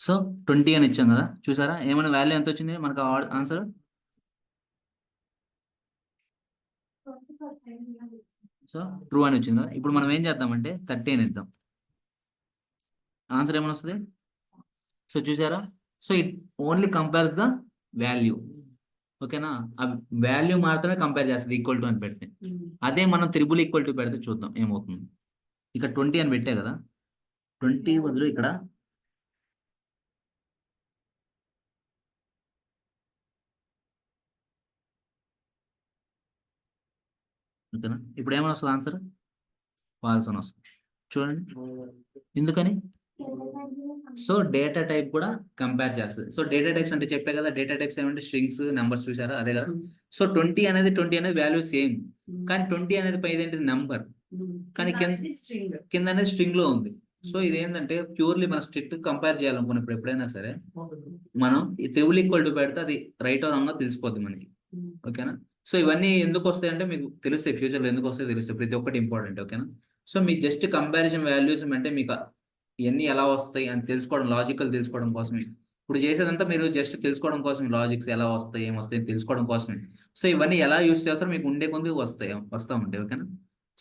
So 20 అని ఇచ్చాం కదా, చూసారా ఏమైనా వాల్యూ ఎంత వచ్చింది మనకు ఆన్సర్? సో ట్రూ అని వచ్చింది కదా. ఇప్పుడు మనం ఏం చేద్దామంటే 30 అని ఇద్దాం, ఆన్సర్ ఏమైనా వస్తుంది? సో చూసారా, so it only compare the value, ఓకేనా? ఆ వాల్యూ మాత్రమే కంపేర్ చేస్తుంది ఈక్వల్ టు అని పెడితే. అదే మనం త్రిబుల్ ఈక్వల్ టు పెడితే చూద్దాం ఏమవుతుంది. ఇక్కడ 20 అని పెట్టే కదా, 20 బదులు ఇక్కడ ఓకేనా, ఇప్పుడు ఏమైనా వస్తుంది ఆన్సర్? ఫాల్స్ అని వస్తుంది. చూడండి ఎందుకని. సో డేటా టైప్ కూడా కంపేర్ చేస్తుంది. సో డేటా టైప్స్ అంటే చెప్పే కదా, డేటా టైప్స్ ఏమంటే స్ట్రింగ్స్, నెంబర్స్, చూసారా అదే కదా. సో 20 అనేది వాల్యూ సేమ్, కానీ 20 అనేది పై ఏంటి నెంబర్, కానీ కింద అనేది స్ట్రింగ్ లో ఉంది. సో ఇది ఏంటంటే ప్యూర్లీ మనం స్ట్రిక్ట్ కంపేర్ చేయాలనుకున్నప్పుడు ఎప్పుడైనా సరే మనం ఈ త్రిబుల్ ఈక్వల్ టు పెడితే అది రైట్ ఆర్ రాంగ్ తెలిసిపోద్ది మనకి, ఓకేనా. సో ఇవన్నీ ఎందుకు వస్తాయి అంటే మీకు తెలుస్తాయి, ఫ్యూచర్లో ఎందుకు వస్తాయో తెలుస్తాయి, ప్రతి ఒక్కటి ఇంపార్టెంట్, ఓకేనా. సో మీ జస్ట్ కంపారిజన్ వాల్యూస్ అంటే మీకు ఇవన్నీ ఎలా వస్తాయి అని తెలుసుకోవడం, లాజికల్ తెలుసుకోవడం కోసమే. ఇప్పుడు చేసేదంతా మీరు జస్ట్ తెలుసుకోవడం కోసం, లాజిక్స్ ఎలా వస్తాయి ఏం వస్తాయి తెలుసుకోవడం కోసమే. సో ఇవన్నీ ఎలా యూస్ చేస్తారో మీకు ఉండే కొంది వస్తా ఉంటాయి, ఓకేనా.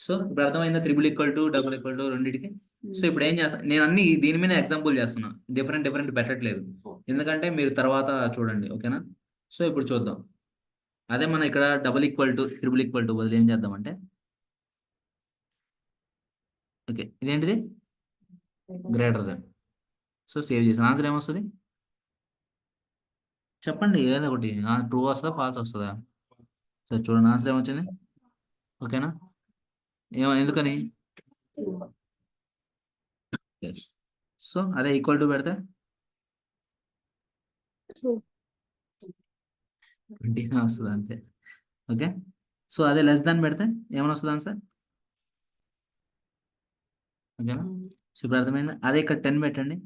సో ఇప్పుడు అర్థమైందా triple equal to double equal to రెండింటికి. సో ఇప్పుడు ఏం చేస్తాను నేను, అన్ని దీని మీద ఎగ్జాంపుల్ చేస్తున్నా, డిఫరెంట్ డిఫరెంట్ పెట్టట్లేదు, ఎందుకంటే మీరు తర్వాత చూడండి, ఓకేనా. సో ఇప్పుడు చూద్దాం, అదే మనం ఇక్కడ double equal to triple equal to బదులు ఏం చేద్దామంటే, ఓకే ఇదేంటిది గ్రేటర్ దెన్. సో సేవ్ చేసిన ఆన్సర్ ఏమొస్తుంది చెప్పండి, ఏదో ఒకటి ట్రూ వస్తుందా ఫాల్స్ వస్తుందా? సరే చూడండి ఆన్సర్ ఏమొచ్చింది, ఓకేనా. ఎందుకని? ఎస్. సో అదే ఈక్వల్ టు పెడితే 20 వస్తుంది అంతే, ఓకే. సో అదే లెస్ దాన్ పెడితే ఏమైనా వస్తుంది ఆన్సర్, ఓకేనా. సో ఇప్పుడు అర్థమైంది. అదే ఇక్కడ 10 పెట్టండి,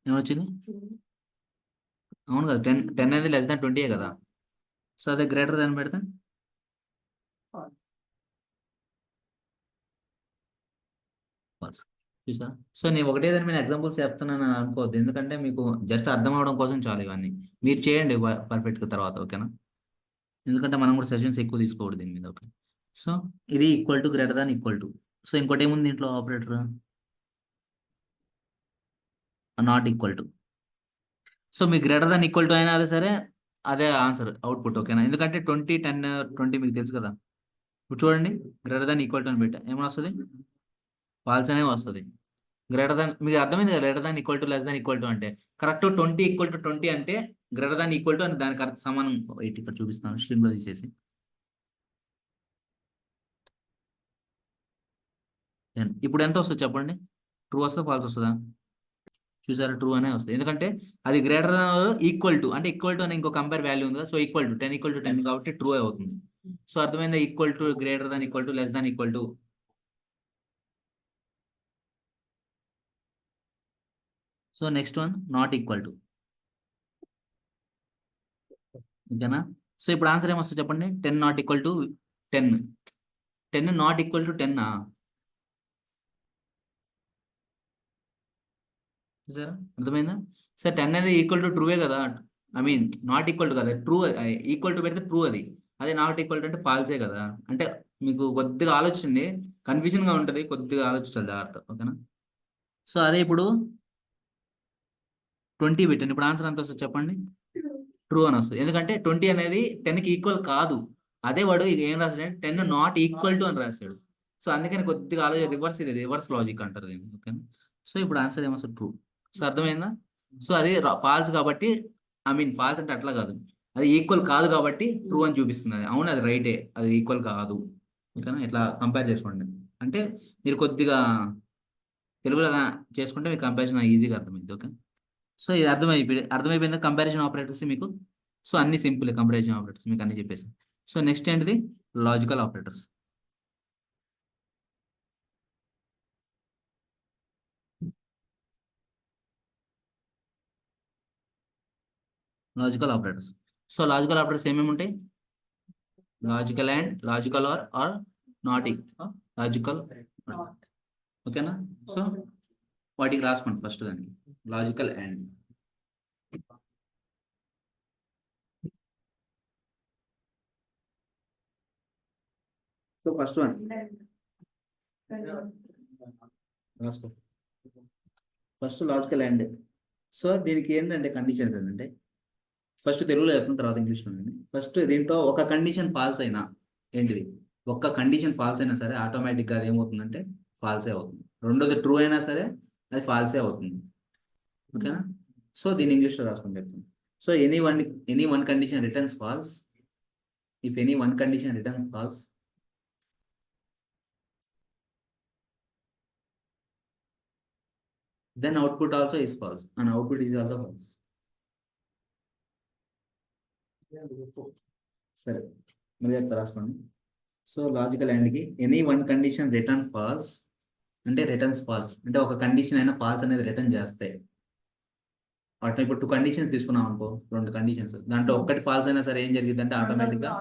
ఏమొచ్చింది? అవును కదా, 10 అనేది లెస్ దాన్ 20 కదా. సో అదే గ్రేటర్ దాన్ పెడితే false. చూసా. సో నేను ఒకటే దాని మీద ఎగ్జాంపుల్స్ చెప్తున్నాను అనుకోవద్దు, ఎందుకంటే మీకు జస్ట్ అర్థం అవడం కోసం చాలు ఇవన్నీ. మీరు చేయండి పర్ఫెక్ట్గా తర్వాత, ఓకేనా. ఎందుకంటే మనం కూడా సెషన్స్ ఎక్కువ తీసుకోకూడదు దీని మీద, ఓకే. సో ఇది equal to greater than equal to. So ఇంకోటి ఏముంది దీంట్లో operator, not equal to. So me greater than equal to అయినా అదే సరే, అదే ఆన్సర్ అవుట్పుట్, ఓకేనా. ఎందుకంటే 20, 10, 20 మీకు తెలుసు కదా. ఇప్పుడు చూడండి, గ్రేటర్ దాన్ ఈక్వల్ టు అని పెట్టా ఏమైనా వస్తుంది, ఫాల్స్ అనేవి వస్తుంది. గ్రేటర్ దాన్ మీకు అర్థమైంది కదా, greater than equal to less than equal to అంటే కరెక్ట్ 20 ఈక్వల్ టు 20 అంటే గ్రేటర్ దాన్ ఈక్వల్ టు అని దానికి సమానం. వెయిట్ ఇక్కడ చూపిస్తాను స్ట్రింగ్ లో తీసేసి. ఇప్పుడు ఎంత వస్తుంది చెప్పండి, ట్రూ వస్తుందా ఫాల్స్ వస్తుందా? చూసారా ట్రూ అనే వస్తుంది, ఎందుకంటే అది గ్రేటర్ దాన్ ఈక్వల్ టు, అంటే ఈక్వల్ టు అని ఇంకో కంపేర్ వాల్యూ ఉంది కదా. So equal to 10 equal to 10 కాబట్టి ట్రూ అవుతుంది. సో అర్థమైందా, equal to greater than equal to less than equal to. So next one not equal to, ఓకేనా. So ఇప్పుడు ఆన్సర్ ఏమొస్తుంది చెప్పండి, 10 not equal to 10, 10 not equal to 10. చూసారా అర్థమైందా. Sir 10 అనేది ఈక్వల్ టు ట్రూవే కదా, I mean not equal to కదా, true. Equal to పెడితే ట్రూ అది, అదే నాట్ ఈక్వల్ టు అంటే ఫాల్సే కదా. అంటే మీకు కొద్దిగా ఆలోచించండి, కన్ఫ్యూజన్ గా ఉంటుంది, కొద్దిగా ఆలోచించాలి జాగ్రత్త, ఓకేనా. సో అదే ఇప్పుడు 20 పెట్టండి, ఇప్పుడు ఆన్సర్ ఎంత వస్తుంది చెప్పండి, ట్రూ అని వస్తుంది. ఎందుకంటే 20 అనేది 10కి ఈక్వల్ కాదు, అదే వాడు ఇది ఏం రాశాడు, 10 నాట్ ఈక్వల్ టు అని రాశాడు. సో అందుకని కొద్దిగా ఆలోచన, రివర్స్, ఇది రివర్స్ లాజిక్ అంటారు దీన్ని, ఓకేనా. సో ఇప్పుడు ఆన్సర్ ఏమొస్తుంది ట్రూ. సో అర్థమైందా. సో అది ఫాల్స్ కాబట్టి, ఐ మీన్ ఫాల్స్ అంటే అట్లా కాదు, అది ఈక్వల్ కాదు కాబట్టి ట్రూ అని చూపిస్తుంది. అది అవును, అది రైటే, అది ఈక్వల్ కాదు, ఓకేనా. ఇట్లా కంపేర్ చేసుకోండి, అంటే మీరు కొద్దిగా తెలుగులో చేసుకుంటే మీకు కంపారిజన్ ఈజీగా అర్థమైంది, ఓకే. సో ఇది అర్థమైపోయింది కంపారిజన్ ఆపరేటర్స్ మీకు. సో అన్ని సింపుల్ కంపారిజన్ ఆపరేటర్స్ మీకు అన్ని చెప్పేసి. సో నెక్స్ట్ ఏంటిది, logical operators. Logical operators. So logical operators ఏమేమి ఉంటాయి, logical and logical or not logical, ఓకేనా. సో వాటికి రాసుకోండి ఫస్ట్ దానికి logical and. So first one రాసుకో. First logical and. సో దీనికి ఏంటంటే కండిషన్స్ ఏంటంటే ఫస్ట్ తెలుగులో చెప్తున్న తర్వాత ఇంగ్లీష్లో. ఫస్ట్ దీంట్లో ఒక కండిషన్ ఫాల్స్ అయినా ఏంటిది, ఒక్క కండిషన్ ఫాల్స్ అయినా సరే ఆటోమేటిక్గా అది ఏమవుతుందంటే ఫాల్సే అవుతుంది. రెండోది ట్రూ అయినా సరే అది ఫాల్సే అవుతుంది. ఓకేనా? సో దీన్ని ఇంగ్లీష్లో రాసుకొని చెప్తాను. So any one condition returns falls if any one condition returns falls then output also is false and output is also false. సరే మళ్ళీ చెప్తా రాసుకోండి. సో లాజికల్ అండ్కి any one condition return false అంటే రిటర్న్స్ ఫాల్స్ అంటే ఒక condition అయినా falls అనేది రిటర్న్ చేస్తాయి. అట్లా ఇప్పుడు 2 కండిషన్స్ తీసుకున్నాం అనుకో, 2 కండిషన్స్, దాంట్లో ఒక్కటి ఫాల్స్ అయినా సరే ఏం జరిగింది అంటే ఆటోమేటిక్గా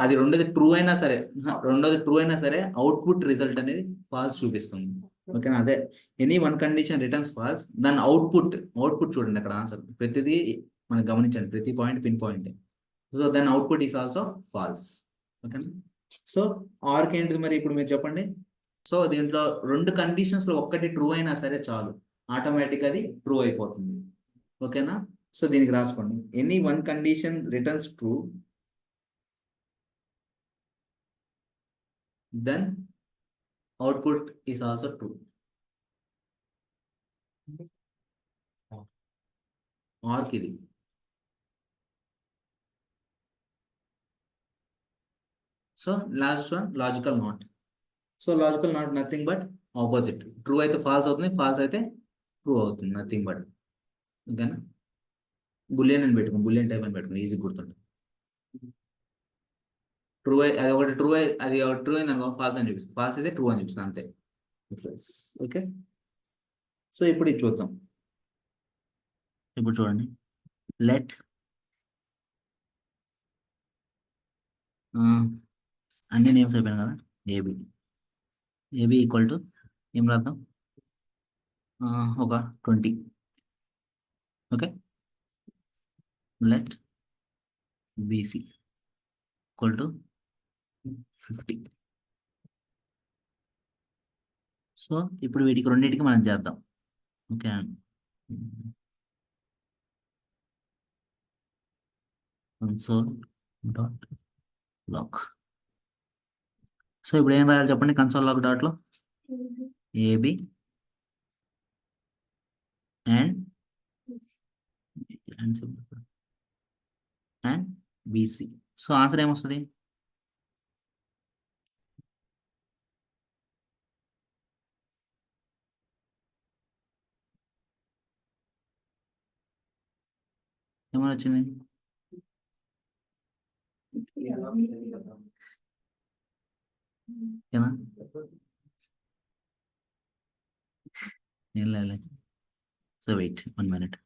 అది రెండోది ట్రూ అయినా సరే అవుట్పుట్ రిజల్ట్ అనేది ఫాల్స్ చూపిస్తుంది. ఓకేనా? అదే any one condition returns falls దాని అవుట్పుట్ చూడండి అక్కడ ఆన్సర్ ప్రతిదీ మనం గమనించండి, ప్రతి పాయింట్ పిన్ పాయింట్. సో దాని అవుట్పుట్ ఈస్ ఆల్సో ఫాల్స్. ఓకేనా? సో ఆర్కి ఏంటిది మరి ఇప్పుడు మీరు చెప్పండి. సో దీంట్లో 2 కండిషన్స్లో ఒక్కటి ట్రూ అయినా సరే చాలు, ఆటోమేటిక్ అది ట్రూ అయిపోతుంది. ఓకేనా? సో దీనికి రాసుకోండి any one condition returns true then output is also true. ఆర్కి ఇది. So last one logical not. So logical not nothing but opposite. True అయితే ఫాల్స్ అవుతుంది, ఫాల్స్ అయితే ట్రూ అవుతుంది, నథింగ్ బట్. ఓకేనా? బులియన్ అని పెట్టుకోండి, బులియన్ టైప్ అని పెట్టుకోండి, ఈజీ గుర్తుంటుంది. అది ఒకటి ట్రూ అయింది అనుకో ఫాల్స్ అని చూపిస్తుంది, ఫాల్స్ అయితే ట్రూ అని చూపిస్తుంది, అంతే. ఓకే. సో ఇప్పుడు ఇది చూద్దాం. ఇప్పుడు చూడండి, లెట్ అన్ని నేమ్స్ అయిపోయాయి కదా, ఏబి ఈక్వల్ టు ఏం రాద్దాం, ఒక 20. Okay. Let BC equal to 50. So ఇప్పుడు వీటికి రెండింటికి మనం చేద్దాం. ఓకే. console.log. సో ఇప్పుడు ఏం రాయాలి చెప్పండి console.log డాట్లో, AB and BC. So answer ఏమొస్తుంది? ఏమని వచ్చింది? ఏనా? ఏం లేదు. So wait 1 minute.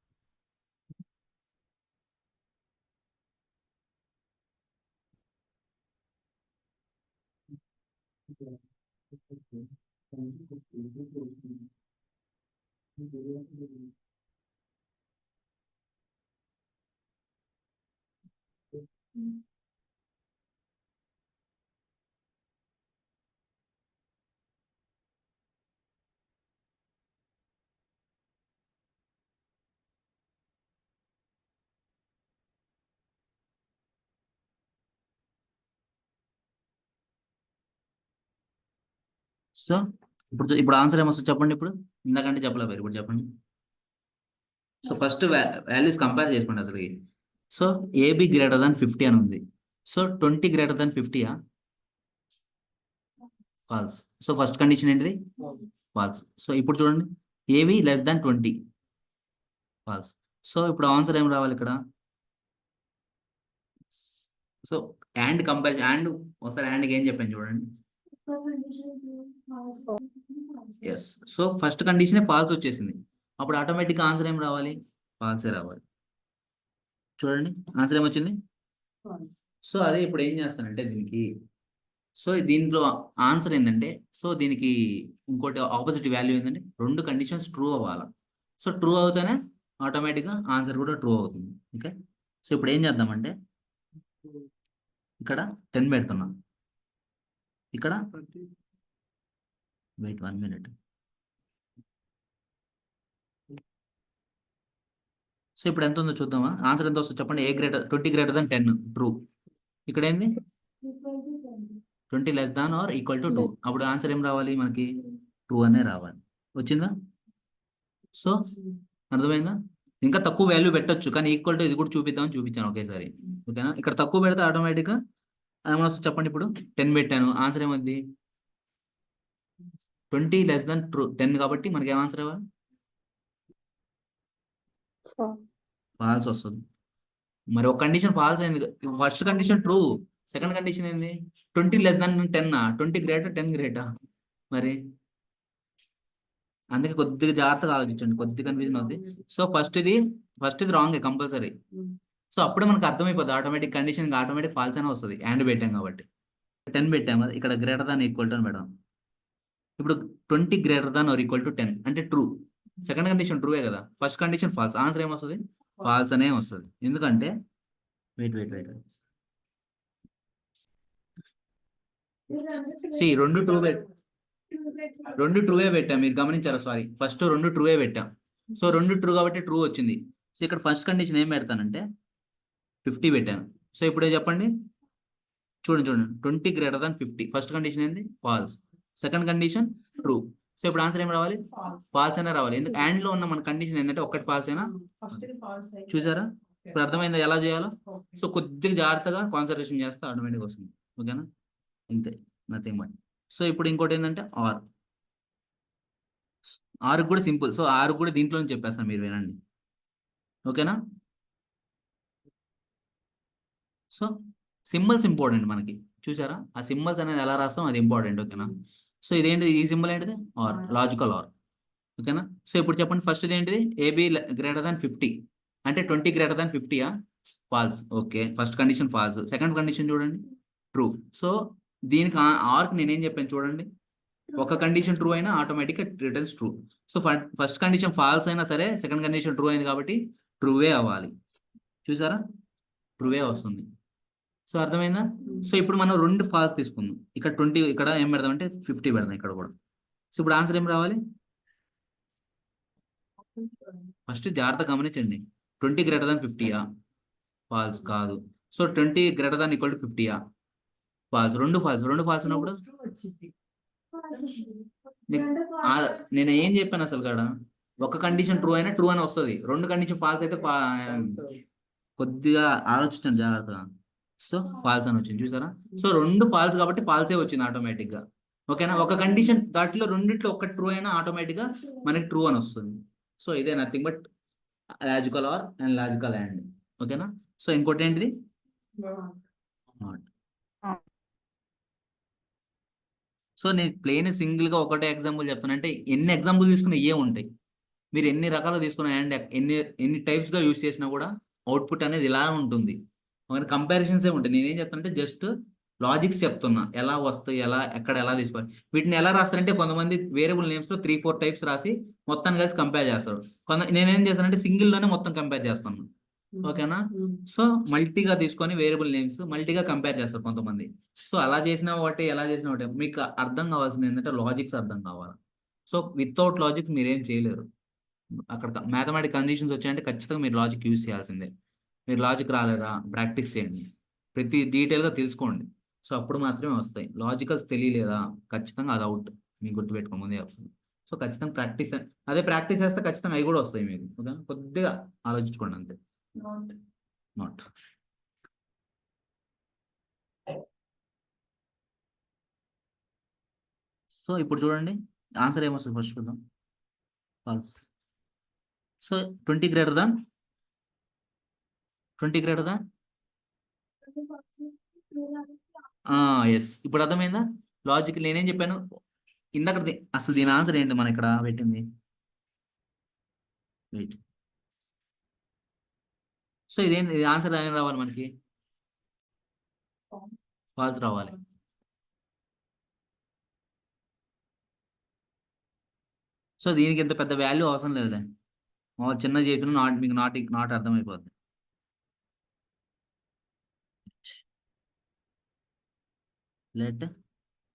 సో ఇప్పుడు ఆన్సర్ ఏమొస్తుంది చెప్పండి. ఇప్పుడు ఇందాకంటే చెప్పలేదు, ఇప్పుడు చెప్పండి. సో ఫస్ట్ వాల్యూస్ కంపేర్ చేసుకోండి అసలు. సో ఏబి గ్రేటర్ దాన్ 50 అని ఉంది. సో 20 గ్రేటర్ దాన్ 50యా? ఫాల్స్. సో ఫస్ట్ కండిషన్ ఏంటిది? ఫాల్స్. సో ఇప్పుడు చూడండి, AB less than 20, false. So ఇప్పుడు ఆన్సర్ ఏం రావాలి ఇక్కడ? సో అండ్ కంపారిజన్, అండ్ ఒకసారి అండ్కి ఏం చెప్పాను చూడండి. ఎస్. సో ఫస్ట్ కండిషనే ఫాల్స్ వచ్చేసింది, అప్పుడు ఆటోమేటిక్గా ఆన్సర్ ఏం రావాలి? ఫాల్సే రావాలి. చూడండి ఆన్సర్ ఏమొచ్చింది. సో అదే ఇప్పుడు ఏం చేస్తానంటే దీనికి సో దీంట్లో ఆన్సర్ ఏంటంటే, సో దీనికి ఇంకోటి ఆపోజిట్ వాల్యూ ఏంటంటే, రెండు కండిషన్స్ ట్రూ అవ్వాలి. సో ట్రూ అవుతేనే ఆటోమేటిక్గా ఆన్సర్ కూడా ట్రూ అవుతుంది. ఓకే, సో ఇప్పుడు ఏం చేద్దామంటే, ఇక్కడ 10 పెడుతున్నాం, ఇక్కడ వెయిట్ 1 minute. సో ఇప్పుడు ఎంత ఉందో చూద్దామా, ఆన్సర్ ఎంత వస్తుందో చెప్పండి. 20 గ్రేటర్ దాన్ 10 ట్రూ. ఇక్కడ ఏంది 20 less than or equal to 2. అప్పుడు ఆన్సర్ ఏం రావాలి మనకి, 2 అనే రావాలి. వచ్చిందా? సో అర్థమైందా? ఇంకా తక్కువ వాల్యూ పెట్టొచ్చు, కానీ ఈక్వల్ టు ఇది కూడా చూపిద్దామని చూపించాను ఒకేసారి. ఓకేనా, ఇక్కడ తక్కువ పెడితే ఆటోమేటిక్గా ఏమన్నా వస్తుంది చెప్పండి. ఇప్పుడు 10 పెట్టాను, ఆన్సర్ ఏమవుద్ది 20 లెస్ దాన్ 10 కాబట్టి మనకి ఏం ఆన్సర్ ఇవ్వాలి, ఫాల్స్ వస్తుంది. మరి ఒక కండిషన్ ఫాల్స్ అయింది, first condition true, second condition ఏంది 20 లెస్ దాన్ 10, 20 గ్రేటర్ 10 గ్రేటా మరి. అందుకే కొద్దిగా జాగ్రత్తగా ఆలోచించండి, కొద్దిగా కన్ఫ్యూజన్ అవుతుంది. సో ఫస్ట్ ఇది రాంగ్ కంపల్సరీ. సో అప్పుడే మనకు అర్థమైపోతుంది, ఆటోమేటిక్ కండిషన్ ఆటోమేటిక్ ఫాల్స్ అనే వస్తుంది, అండ్ పెట్టాం కాబట్టి. 10 పెట్టాం కదా, ఇక్కడ గ్రేటర్ దాన్ ఈక్వల్ టు అని పెడదాం. ఇప్పుడు 20 greater than or equal to 10 అంటే ట్రూ. సెకండ్ కండిషన్ ట్రూవే కదా, ఫస్ట్ కండిషన్ ఫాల్స్. ఆన్సర్ ఏమొస్తుంది, ఫాల్స్ అనే వస్తుంది. ఎందుకంటే వెయిట్ సి రెండు ట్రూవే పెట్టాం, మీరు గమనించారా? సారీ, ఫస్ట్ రెండు ట్రూవే పెట్టాం. సో రెండు ట్రూ కాబట్టి ట్రూ వచ్చింది. సో ఇక్కడ ఫస్ట్ కండిషన్ ఏం పెడతానంటే 50 పెట్టాను. సో ఇప్పుడు చెప్పండి, చూడండి 20 గ్రేటర్ దాన్ 50, ఫస్ట్ కండిషన్ ఏంది false, second condition true. So ఇప్పుడు ఆన్సర్ ఏం రావాలి, ఫాల్స్ అనే రావాలి. ఎందుకు అండ్ లో ఉన్న మన కండిషన్ ఏంటంటే ఒక్కటి ఫాల్స్ అయినా. చూసారా, ఇప్పుడు అర్థమైందా ఎలా చేయాలో? సో కొద్దిగా జాగ్రత్తగా కాన్సన్ట్రేషన్ చేస్తే ఆటోమేటిక్ వస్తుంది. ఓకేనా, ఇంతే, నథింగ్ మచ్. సో ఇప్పుడు ఇంకోటి ఏంటంటే ఆర్ కూడా సింపుల్. సో ఆర్ కూడా దీంట్లో చెప్పేస్తాను, మీరు వినండి. ఓకేనా, సో సింబల్స్ ఇంపార్టెంట్ మనకి. చూసారా, ఆ సింబల్స్ అనేది ఎలా రాస్తాం అది ఇంపార్టెంట్. ఓకేనా, సో ఇదేంటిది, ఈ సింబల్ ఏంటిది ఆర్, లాజికల్ ఆర్. ఓకేనా, సో ఇప్పుడు చెప్పండి ఫస్ట్ ఏంటిది, ఏబి గ్రేటర్ దాన్ 50 అంటే 20 గ్రేటర్ దాన్ 50యా, false. Okay, first condition false. Second condition చూడండి ట్రూ. సో దీనికి ఆర్కి నేనేం చెప్పాను చూడండి, ఒక కండిషన్ ట్రూ అయినా ఆటోమేటిక్గా returns true. So first condition falls అయినా సరే సెకండ్ కండిషన్ ట్రూ అయింది కాబట్టి ట్రూవే అవ్వాలి. చూసారా, ట్రూవే వస్తుంది. సో అర్థమైందా? సో ఇప్పుడు మనం రెండు ఫాల్స్ తీసుకుందాం, ఇక్కడ 20, ఇక్కడ ఏం పెడదాం అంటే 50 పెడదాం ఇక్కడ కూడా. సో ఇప్పుడు ఆన్సర్ ఏం రావాలి, ఫస్ట్ జాగ్రత్త గమనించండి, 20 గ్రేటర్ దాన్ 50యా, ఫాల్స్ కాదు. So 20 greater than equal to 50యా, ఫాల్స్. రెండు ఫాల్స్ ఉన్నప్పుడు నేను ఏం చెప్పాను అసలు కాడ, ఒక కండిషన్ ట్రూ అయినా ట్రూ అని వస్తుంది, రెండు కండిషన్ ఫాల్స్ అయితే కొద్దిగా ఆలోచించండి జాగ్రత్తగా. సో ఫాల్స్ అని వచ్చింది చూసారా. సో రెండు ఫాల్స్ కాబట్టి ఫాల్సే వచ్చింది ఆటోమేటిక్ గా. ఓకేనా, ఒక కండిషన్ దాంట్లో రెండిట్లో ఒక ట్రూ అయినా ఆటోమేటిక్ గా మనకి ట్రూ అని వస్తుంది. సో ఇదే nothing but logical are and logical and. ఓకేనా, సో ఇంకోటి ఏంటిది నాట్. సో నేను ప్లేన్ సింగిల్ గా ఒకటే ఎగ్జాంపుల్ చెప్తాను, అంటే ఎన్ని ఎగ్జాంపుల్ తీసుకున్నా ఏ ఉంటాయి, మీరు ఎన్ని రకాలు తీసుకున్నా అండ్ ఎన్ని టైప్స్ గా యూస్ చేసినా కూడా అవుట్పుట్ అనేది ఇలా ఉంటుంది. కంపారిజన్స్ ఏ ఉంటాయి. నేనేం చెప్తానంటే జస్ట్ లాజిక్స్ చెప్తున్నా, ఎలా వస్తాయి, ఎక్కడ ఎలా తీసుకోవాలి. వీటిని ఎలా రాస్తారంటే కొంతమంది వేరియబుల్ నేమ్స్ లో 3-4 టైప్స్ రాసి మొత్తాన్ని కలిసి కంపేర్ చేస్తారు. నేనేం చేస్తానంటే సింగిల్ లోనే మొత్తం కంపేర్ చేస్తాను. ఓకేనా, సో మల్టీగా తీసుకొని వేరియబుల్ నేమ్స్ మల్టీగా కంపేర్ చేస్తారు కొంతమంది. సో అలా చేసిన ఒకటి, ఎలా చేసిన ఒకటి. మీకు అర్థం కావాల్సింది ఏంటంటే లాజిక్స్ అర్థం కావాలి. సో వితౌట్ లాజిక్ మీరేం చేయలేరు. అక్కడ మ్యాథమెటిక్ కండిషన్స్ వచ్చాయంటే ఖచ్చితంగా మీరు లాజిక్ యూజ్ చేయాల్సిందే. మీరు లాజిక్ రాలేరా, ప్రాక్టీస్ చేయండి, ప్రతి డీటెయిల్గా తెలుసుకోండి. సో అప్పుడు మాత్రమే వస్తాయి. లాజికల్స్ తెలియలేదా, ఖచ్చితంగా అది అవుట్, మీకు గుర్తుపెట్టుకోండి ముందే చెప్తాను. సో ఖచ్చితంగా ప్రాక్టీస్, అదే ప్రాక్టీస్ చేస్తే ఖచ్చితంగా అవి కూడా వస్తాయి మీకు. ఓకే, కొద్దిగా ఆలోచించుకోండి అంతే. నాట్. సో ఇప్పుడు చూడండి ఆన్సర్ ఏమొస్తుంది ఫస్ట్ చూద్దాం, false. So 20 greater than 20 greater than yes. ఇప్పుడు అర్థమైందా లాజిక్, నేనేం చెప్పాను ఇందాక. అసలు దీని ఆన్సర్ ఏంటి మనం ఇక్కడ పెట్టింది, వెయిట్. సో ఇది ఆన్సర్ ఏం రావాలి మనకి, ఫాల్స్ రావాలి. సో దీనికి ఇంత పెద్ద వాల్యూ అవసరం లేదులే, మామూలు చిన్న చెప్పిన మీకు నాట్ అర్థమైపోద్ది. Let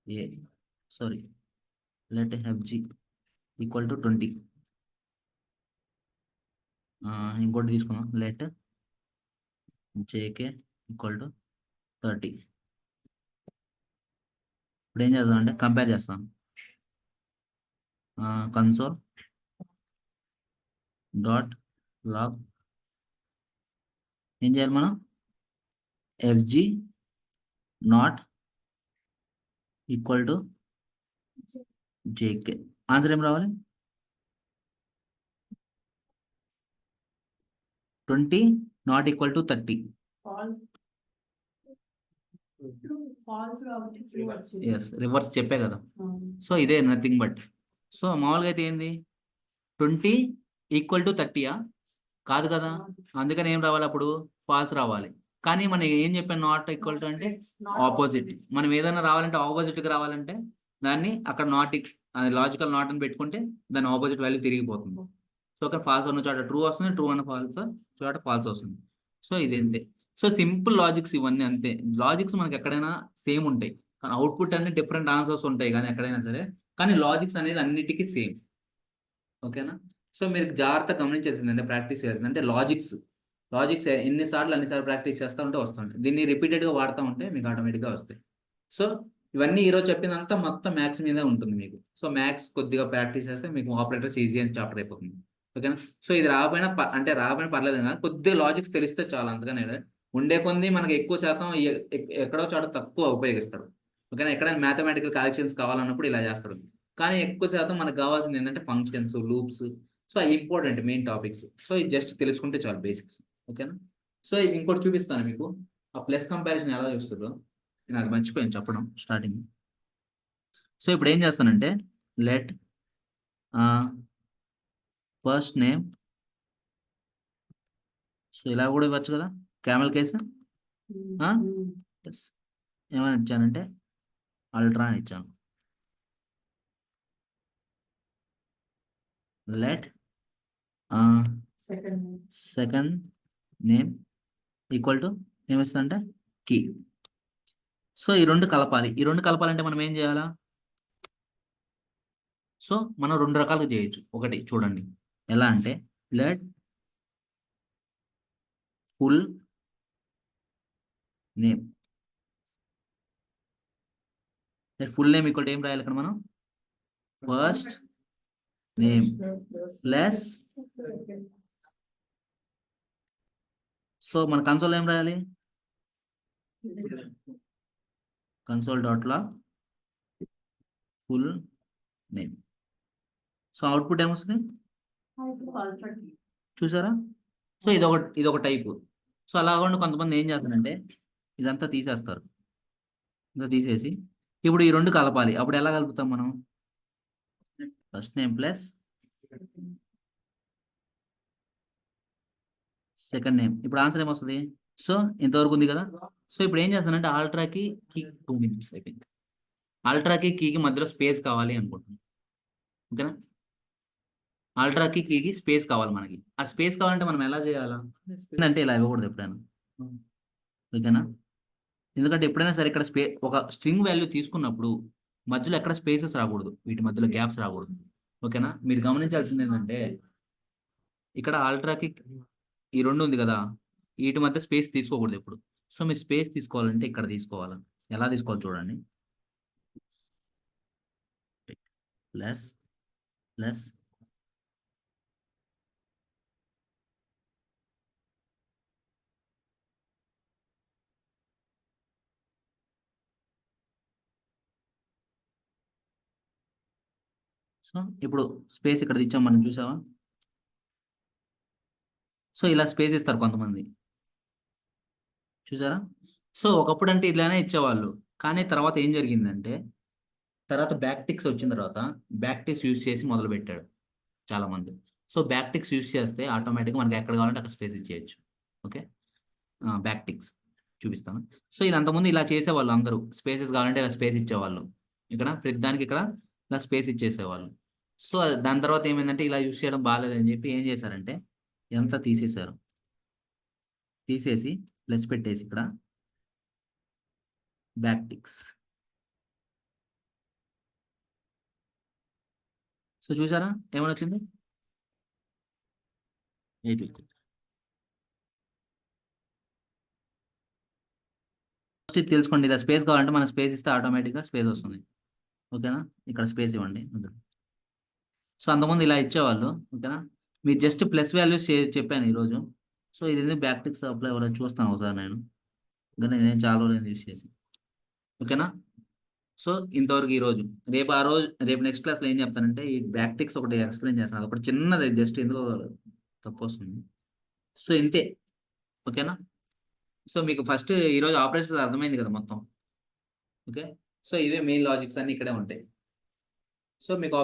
A sorry let FG equal to 20. ఇంకోటి తీసుకుందాం, లెట్ JK ఈక్వల్ టు 30. ఇప్పుడు ఏం చేద్దాం అంటే కంపేర్ చేస్తాం. కన్సోల్ డాట్ లాగ్ ఏం చేయాలి మనం, FG not equal to JK. ఆన్సర్ ఏం రావాలి, 20 not equal to 30. Yes, reverse చెప్పే కదా. సో ఇదే నథింగ్ బట్, సో మామూలుగా అయితే ఏంది 20 ఈక్వల్ టు 30యా, కాదు కదా, అందుకని ఏం రావాలి అప్పుడు, ఫాల్స్ రావాలి. కానీ మనం ఏం చెప్పాను, నాట్ ఈక్వల్ టు అంటే ఆపోజిట్. మనం ఏదైనా రావాలంటే ఆపోజిట్కి రావాలంటే దాన్ని అక్కడ లాజికల్ నాట్ అని పెట్టుకుంటే దాని ఆపోజిట్ వాల్యూ తిరిగిపోతుంది. సో అక్కడ ఫాల్స్ ఉన్న చోట ట్రూ వస్తుంది, ట్రూ అన్న ఫాల్స్ చోట ఫాల్స్ వస్తుంది. సో ఇది అంతే. సో సింపుల్ లాజిక్స్ ఇవన్నీ అంతే. లాజిక్స్ మనకి ఎక్కడైనా సేమ్ ఉంటాయి, కానీ అవుట్పుట్ అన్ని డిఫరెంట్ ఆన్సర్స్ ఉంటాయి కానీ ఎక్కడైనా సరే, కానీ లాజిక్స్ అనేది అన్నిటికీ సేమ్. ఓకేనా. సో మీరు జాగ్రత్త గమనించాల్సింది అంటే ప్రాక్టీస్ చేయాల్సింది అంటే లాజిక్స్ అన్నిసార్లు ప్రాక్టీస్ చేస్తూ ఉంటే వస్తుంది. దీన్ని రిపీటెడ్గా వాడుతూ ఉంటే మీకు ఆటోమేటిక్గా వస్తాయి. సో ఇవన్నీ ఈరోజు చెప్పిందంతా మొత్తం మ్యాథ్స్ మీదే ఉంటుంది మీకు. సో మ్యాథ్స్ కొద్దిగా ప్రాక్టీస్ చేస్తే మీకు ఆపరేటర్స్ ఈజీ అని చాప్టర్ అయిపోతుంది. ఓకేనా. సో ఇది రాకపోయినా రాకపోయినా పర్లేదు కానీ కొద్దిగా లాజిక్స్ తెలిస్తే చాలా, అందుకనే ఉండే కొన్ని మనకి ఎక్కువ శాతం ఎక్కడో చోట తక్కువ ఉపయోగిస్తారు. ఓకేనా. ఎక్కడైనా మ్యాథమెటికల్ కలెక్షన్స్ కావాలన్నప్పుడు ఇలా చేస్తారు, కానీ ఎక్కువ శాతం మనకు కావాల్సింది ఏంటంటే ఫంక్షన్స్, లూప్స్. సో అవి ఇంపార్టెంట్ మెయిన్ టాపిక్స్. సో ఇది జస్ట్ తెలుసుకుంటే చాలు, బేసిక్స్. ఓకేనా. సో ఇంకోటి చూపిస్తాను మీకు, ఆ ప్లస్ కంపారిజన్ ఎలా చూస్తుందో. నేను అది మర్చిపోయాను చెప్పడం స్టార్టింగ్. సో ఇప్పుడు ఏం చేస్తానంటే లెట్ ఫస్ట్ నేమ్, సో ఇలా కూడా ఇవ్వచ్చు కదా, క్యామెల్ కేసు. ఎస్, ఏమని ఇచ్చానంటే అల్ట్రా అని ఇచ్చాను. Let second name equal to ఏమిస్తుందంటే కీ. సో ఈ రెండు కలపాలంటే మనం ఏం చేయాలా, సో మనం రెండు రకాలుగా చేయొచ్చు. ఒకటి చూడండి ఎలా అంటే, let full name equal to ఏం రాయాలి ఇక్కడ మనం, ఫస్ట్ నేమ్ ప్లస్, సో మన కన్సోల్ ఏం రాయాలి, console dot log full name. So output ఏమొస్తుంది చూసారా. సో ఇదొక టైపు. సో అలా కాకుండా కొంతమంది ఏం చేస్తారంటే ఇదంతా తీసేస్తారు, ఇంకా తీసేసి ఇప్పుడు ఈ రెండు కలపాలి. అప్పుడు ఎలా కలుపుతాం మనం, first name plus second name. ఇప్పుడు ఆన్సర్ ఏమొస్తుంది, సో ఇంతవరకు ఉంది కదా. సో ఇప్పుడు ఏం చేస్తానంటే ఆల్ట్రాకి కీ 2 minutes అయిపోయింది. ఆల్ట్రాకి కీకి మధ్యలో స్పేస్ కావాలి అనుకుంటున్నాను. ఓకేనా. ఆల్ట్రాకి కీకి స్పేస్ కావాలి మనకి. ఆ స్పేస్ కావాలంటే మనం ఎలా చేయాలా అంటే ఇలా ఇవ్వకూడదు ఎప్పుడైనా. ఓకేనా. ఎందుకంటే ఎప్పుడైనా సరే ఇక్కడ ఒక స్ట్రింగ్ వాల్యూ తీసుకున్నప్పుడు మధ్యలో ఎక్కడ స్పేసెస్ రాకూడదు, వీటి మధ్యలో గ్యాప్స్ రాకూడదు. ఓకేనా. మీరు గమనించాల్సింది ఏంటంటే ఇక్కడ ఆల్ట్రాకి ఈ రెండు ఉంది కదా, వీటి మధ్య స్పేస్ తీసుకోకూడదు ఎప్పుడు. సో మీరు స్పేస్ తీసుకోవాలంటే ఇక్కడ తీసుకోవాలి. ఎలా తీసుకోవాలి చూడండి, ప్లస్ ప్లస్ సో ఇప్పుడు స్పేస్ ఇక్కడ ఇచ్చాం మనం, చూసావా. సో ఇలా స్పేస్ ఇస్తారు కొంతమంది, చూసారా. సో ఒకప్పుడు అంటే ఇలానే ఇచ్చేవాళ్ళు, కానీ తర్వాత ఏం జరిగిందంటే తర్వాత బ్యాక్టిక్స్ వచ్చిన తర్వాత బ్యాక్టిక్స్ యూజ్ చేసి మొదలు పెట్టాడు చాలా మంది. సో బ్యాక్టిక్స్ యూజ్ చేస్తే ఆటోమేటిక్గా మనకి ఎక్కడ కావాలంటే అక్కడ స్పేస్ ఇచ్చేయచ్చు. ఓకే. బ్యాక్టిక్స్ చూపిస్తాను. సో ఇది అంతకుముందు ఇలా చేసేవాళ్ళు, అందరూ స్పేసెస్ కావాలంటే ఇలా స్పేస్ ఇచ్చేవాళ్ళు. ఇక్కడ ప్రతి దానికి ఇక్కడ ఇలా స్పేస్ ఇచ్చేసేవాళ్ళు. సో దాని తర్వాత ఏమైందంటే ఇలా యూస్ చేయడం బాగాలేదని చెప్పి ఏం చేశారంటే ఎంత తీసేశారు, తీసేసి ప్లస్ పెట్టేసి ఇక్కడ బ్యాక్ టిక్స్. సో చూసారా ఏమని వచ్చింది? 8 ఫస్ట్ ఇది తెలుసుకోండి. ఇలా స్పేస్ కావాలంటే మనం స్పేస్ ఇస్తే ఆటోమేటిక్గా స్పేస్ వస్తుంది. ఓకేనా, ఇక్కడ స్పేస్ ఇవ్వండి. సో అంతకుముందు ఇలా ఇచ్చేవాళ్ళు. ఓకేనా, మీరు జస్ట్ ప్లస్ వాల్యూస్ చెప్పాను ఈరోజు. సో ఇది ఎందుకు బ్యాక్ టిక్స్ అప్లై అవ్వలేదు చూస్తాను ఒకసారి నేను. ఇంకా నేను చాలా రోజులు యూస్ చేసి. ఓకేనా, సో ఇంతవరకు ఈ రోజు. రేపు ఆ రోజు రేపు నెక్స్ట్ క్లాస్లో ఏం చెప్తానంటే ఈ బ్యాక్ టిక్స్ ఒకటి ఎక్స్ప్లెయిన్ చేస్తాను. ఒకటి చిన్నది జస్ట్ ఎందుకో తప్పు వస్తుంది. సో ఇంతే. ఓకేనా, సో మీకు ఫస్ట్ ఈరోజు ఆపరేషన్స్ అర్థమైంది కదా మొత్తం. ఓకే, సో ఇవే మెయిన్ లాజిక్స్ అన్ని ఇక్కడే ఉంటాయి. సో మీకు